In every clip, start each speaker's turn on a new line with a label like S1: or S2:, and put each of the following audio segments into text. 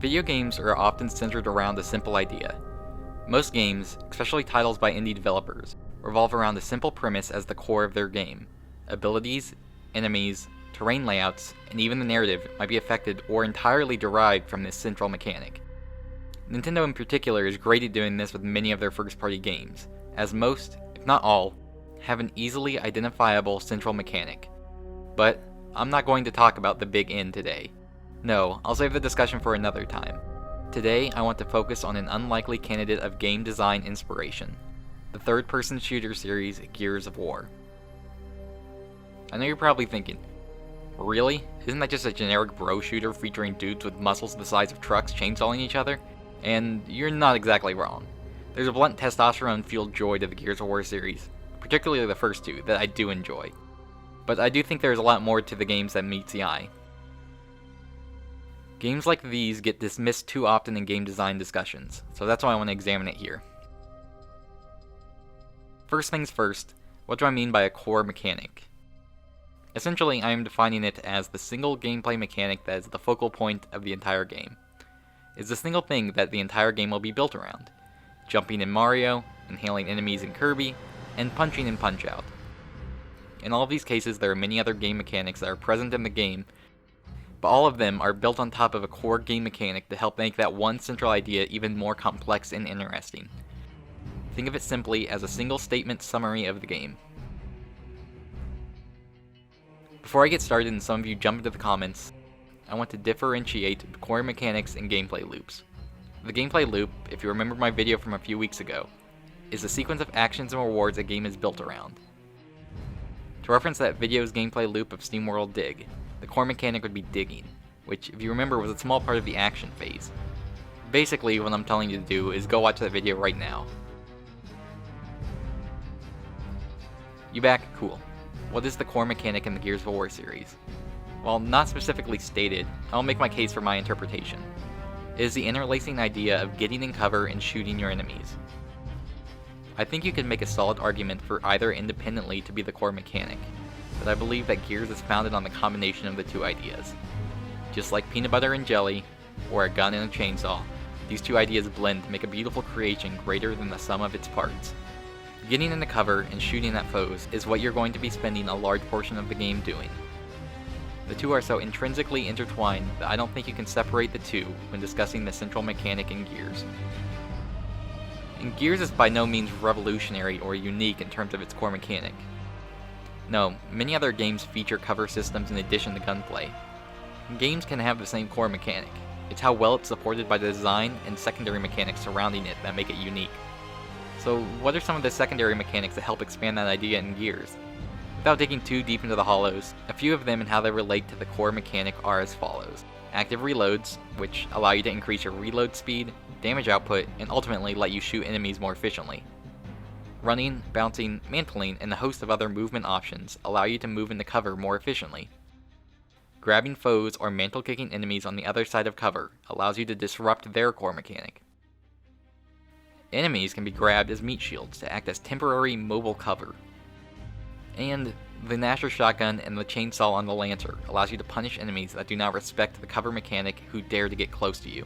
S1: Video games are often centered around a simple idea. Most games, especially titles by indie developers, revolve around a simple premise as the core of their game. Abilities, enemies, terrain layouts, and even the narrative might be affected or entirely derived from this central mechanic. Nintendo in particular is great at doing this with many of their first-party games, as most, if not all, have an easily identifiable central mechanic. But I'm not going to talk about the big N today. No, I'll save the discussion for another time. Today, I want to focus on an unlikely candidate of game design inspiration, the third-person shooter series Gears of War. I know you're probably thinking, really? Isn't that just a generic bro shooter featuring dudes with muscles the size of trucks chainsawing each other? And you're not exactly wrong. There's a blunt testosterone-fueled joy to the Gears of War series, particularly the first two, that I do enjoy. But I do think there's a lot more to the games that meets the eye. Games like these get dismissed too often in game design discussions, so that's why I want to examine it here. First things first, what do I mean by a core mechanic? Essentially, I am defining it as the single gameplay mechanic that is the focal point of the entire game. It's the single thing that the entire game will be built around. Jumping in Mario, inhaling enemies in Kirby, and punching in Punch-Out. In all of these cases, there are many other game mechanics that are present in the game, but all of them are built on top of a core game mechanic to help make that one central idea even more complex and interesting. Think of it simply as a single statement summary of the game. Before I get started and some of you jump into the comments, I want to differentiate the core mechanics and gameplay loops. The gameplay loop, if you remember my video from a few weeks ago, is the sequence of actions and rewards a game is built around. To reference that video's gameplay loop of SteamWorld Dig, the core mechanic would be digging, which, if you remember, was a small part of the action phase. Basically, what I'm telling you to do is go watch that video right now. You back? Cool. What is the core mechanic in the Gears of War series? While not specifically stated, I'll make my case for my interpretation. It is the interlacing idea of getting in cover and shooting your enemies. I think you could make a solid argument for either independently to be the core mechanic, but I believe that Gears is founded on the combination of the two ideas. Just like peanut butter and jelly, or a gun and a chainsaw, these two ideas blend to make a beautiful creation greater than the sum of its parts. Getting into cover and shooting at foes is what you're going to be spending a large portion of the game doing. The two are so intrinsically intertwined that I don't think you can separate the two when discussing the central mechanic in Gears. And Gears is by no means revolutionary or unique in terms of its core mechanic. No, many other games feature cover systems in addition to gunplay. Games can have the same core mechanic. It's how well it's supported by the design and secondary mechanics surrounding it that make it unique. So what are some of the secondary mechanics that help expand that idea in Gears? Without digging too deep into the hollows, a few of them and how they relate to the core mechanic are as follows. Active reloads, which allow you to increase your reload speed, damage output, and ultimately let you shoot enemies more efficiently. Running, bouncing, mantling, and a host of other movement options allow you to move into cover more efficiently. Grabbing foes or mantle-kicking enemies on the other side of cover allows you to disrupt their core mechanic. Enemies can be grabbed as meat shields to act as temporary mobile cover. And the Nasher shotgun and the chainsaw on the Lancer allows you to punish enemies that do not respect the cover mechanic who dare to get close to you.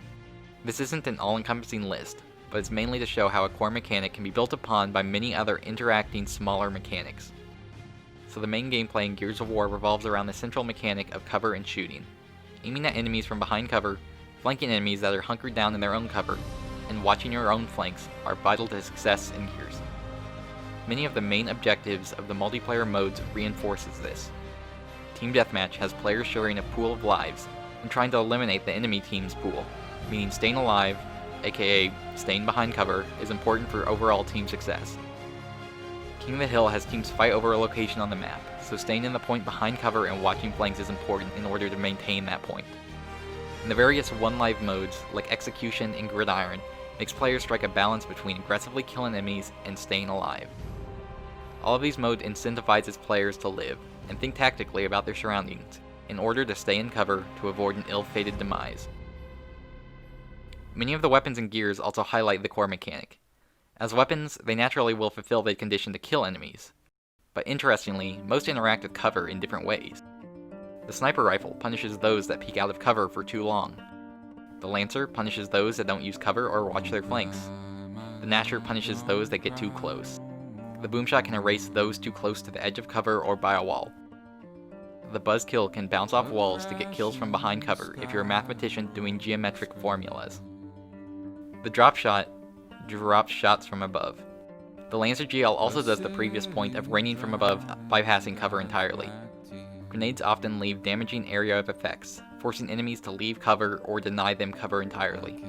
S1: This isn't an all-encompassing list, but it's mainly to show how a core mechanic can be built upon by many other interacting smaller mechanics. So the main gameplay in Gears of War revolves around the central mechanic of cover and shooting. Aiming at enemies from behind cover, flanking enemies that are hunkered down in their own cover, and watching your own flanks are vital to success in Gears. Many of the main objectives of the multiplayer modes reinforces this. Team Deathmatch has players sharing a pool of lives and trying to eliminate the enemy team's pool, meaning staying alive, aka staying behind cover, is important for overall team success. King of the Hill has teams fight over a location on the map, so staying in the point behind cover and watching flanks is important in order to maintain that point. In the various one-life modes, like Execution and Gridiron, makes players strike a balance between aggressively killing enemies and staying alive. All of these modes incentivize its players to live, and think tactically about their surroundings, in order to stay in cover to avoid an ill-fated demise. Many of the weapons in Gears also highlight the core mechanic. As weapons, they naturally will fulfill the condition to kill enemies. But interestingly, most interact with cover in different ways. The sniper rifle punishes those that peek out of cover for too long. The Lancer punishes those that don't use cover or watch their flanks. The Gnasher punishes those that get too close. The Boomshot can erase those too close to the edge of cover or by a wall. The Buzzkill can bounce off walls to get kills from behind cover if you're a mathematician doing geometric formulas. The Drop Shot drops shots from above. The Lancer GL also does the previous point of raining from above, bypassing cover entirely. Grenades often leave damaging area of effects, forcing enemies to leave cover or deny them cover entirely.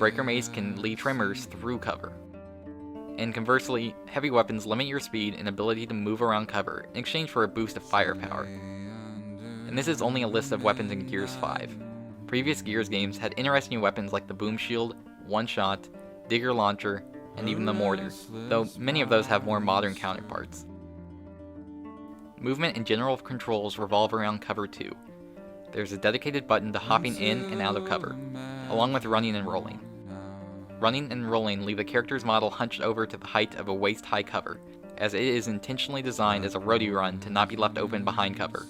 S1: Breaker Mace can leave tremors through cover. And conversely, heavy weapons limit your speed and ability to move around cover in exchange for a boost of firepower. And this is only a list of weapons in Gears 5. Previous Gears games had interesting weapons like the Boom Shield, One Shot, Digger Launcher, and even the Mortar, though many of those have more modern counterparts. Movement and general controls revolve around cover too. There's a dedicated button to hopping in and out of cover, along with running and rolling. Running and rolling leave the character's model hunched over to the height of a waist-high cover, as it is intentionally designed as a roadie run to not be left open behind cover.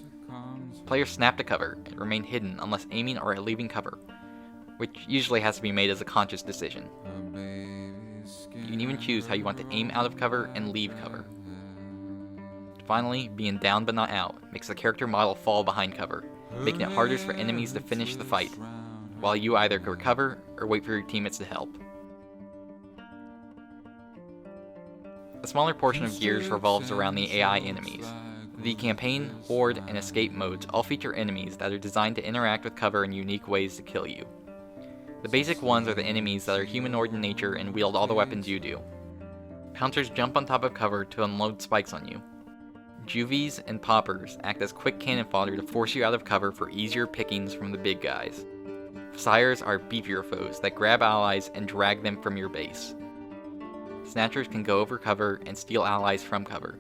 S1: Players snap to cover and remain hidden unless aiming or leaving cover, which usually has to be made as a conscious decision. You can even choose how you want to aim out of cover and leave cover. Finally, being down but not out makes the character model fall behind cover, making it harder for enemies to finish the fight, while you either recover or wait for your teammates to help. A smaller portion of Gears revolves around the AI enemies. The campaign, horde, and escape modes all feature enemies that are designed to interact with cover in unique ways to kill you. The basic ones are the enemies that are humanoid in nature and wield all the weapons you do. Pouncers jump on top of cover to unload spikes on you. Juvies and Poppers act as quick cannon fodder to force you out of cover for easier pickings from the big guys. Sires are beefier foes that grab allies and drag them from your base. Snatchers can go over cover and steal allies from cover.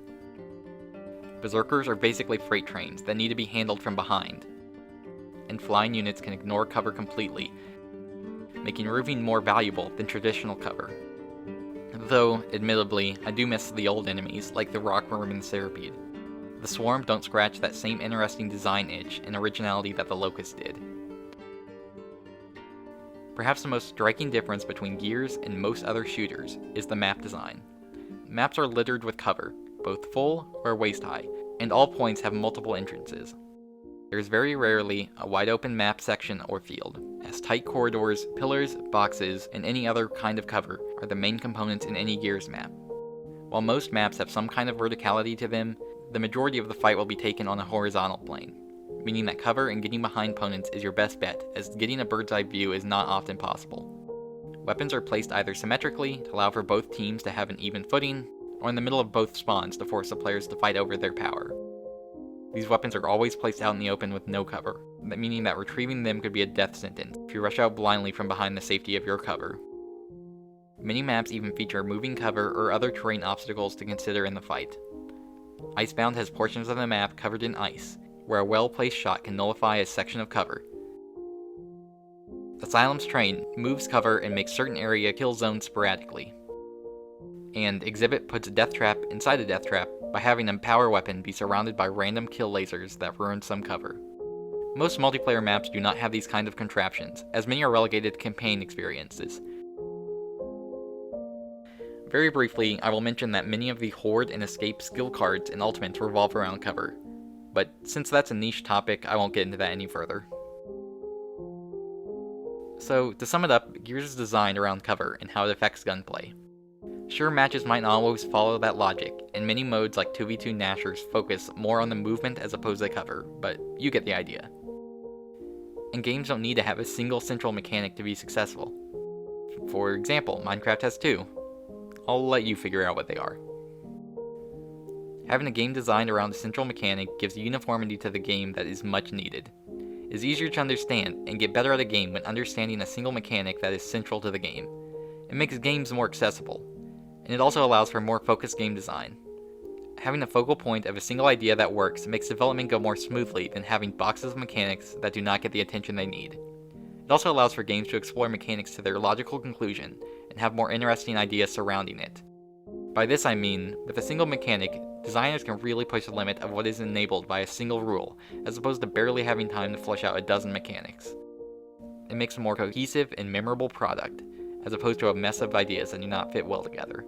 S1: Berserkers are basically freight trains that need to be handled from behind. And flying units can ignore cover completely, making roofing more valuable than traditional cover. Though, admittedly, I do miss the old enemies, like the Rockworm and the Centipede. The Swarm don't scratch that same interesting design itch and originality that the Locust did. Perhaps the most striking difference between Gears and most other shooters is the map design. Maps are littered with cover, both full or waist-high, and all points have multiple entrances. There is very rarely a wide-open map section or field, as tight corridors, pillars, boxes, and any other kind of cover are the main components in any Gears map. While most maps have some kind of verticality to them, the majority of the fight will be taken on a horizontal plane, meaning that cover and getting behind opponents is your best bet, as getting a bird's eye view is not often possible. Weapons are placed either symmetrically to allow for both teams to have an even footing, or in the middle of both spawns to force the players to fight over their power. These weapons are always placed out in the open with no cover, meaning that retrieving them could be a death sentence if you rush out blindly from behind the safety of your cover. Many maps even feature moving cover or other terrain obstacles to consider in the fight. Icebound has portions of the map covered in ice, where a well-placed shot can nullify a section of cover. Asylum's Train moves cover and makes certain area kill zones sporadically. And Exhibit puts a death trap inside a death trap by having a power weapon be surrounded by random kill lasers that ruin some cover. Most multiplayer maps do not have these kind of contraptions, as many are relegated to campaign experiences. Very briefly, I will mention that many of the Horde and Escape skill cards in Ultimate revolve around cover, but since that's a niche topic, I won't get into that any further. So, to sum it up, Gears is designed around cover and how it affects gunplay. Sure, matches might not always follow that logic, and many modes like 2v2 Gnashers focus more on the movement as opposed to cover, but you get the idea. And games don't need to have a single central mechanic to be successful. For example, Minecraft has two. I'll let you figure out what they are. Having a game designed around a central mechanic gives uniformity to the game that is much needed. It is easier to understand and get better at a game when understanding a single mechanic that is central to the game. It makes games more accessible, and it also allows for more focused game design. Having a focal point of a single idea that works makes development go more smoothly than having boxes of mechanics that do not get the attention they need. It also allows for games to explore mechanics to their logical conclusion and have more interesting ideas surrounding it. By this I mean, with a single mechanic, designers can really push the limit of what is enabled by a single rule, as opposed to barely having time to flesh out a dozen mechanics. it makes a more cohesive and memorable product, as opposed to a mess of ideas that do not fit well together.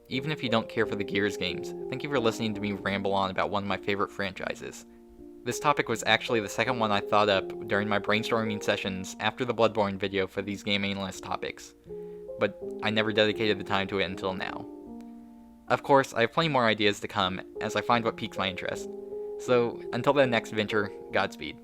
S1: Even if you don't care for the Gears games, thank you for listening to me ramble on about one of my favorite franchises. This topic was actually the second one I thought up during my brainstorming sessions after the Bloodborne video for these Game Analyst topics, but I never dedicated the time to it until now. Of course, I have plenty more ideas to come as I find what piques my interest. So, until the next venture, Godspeed.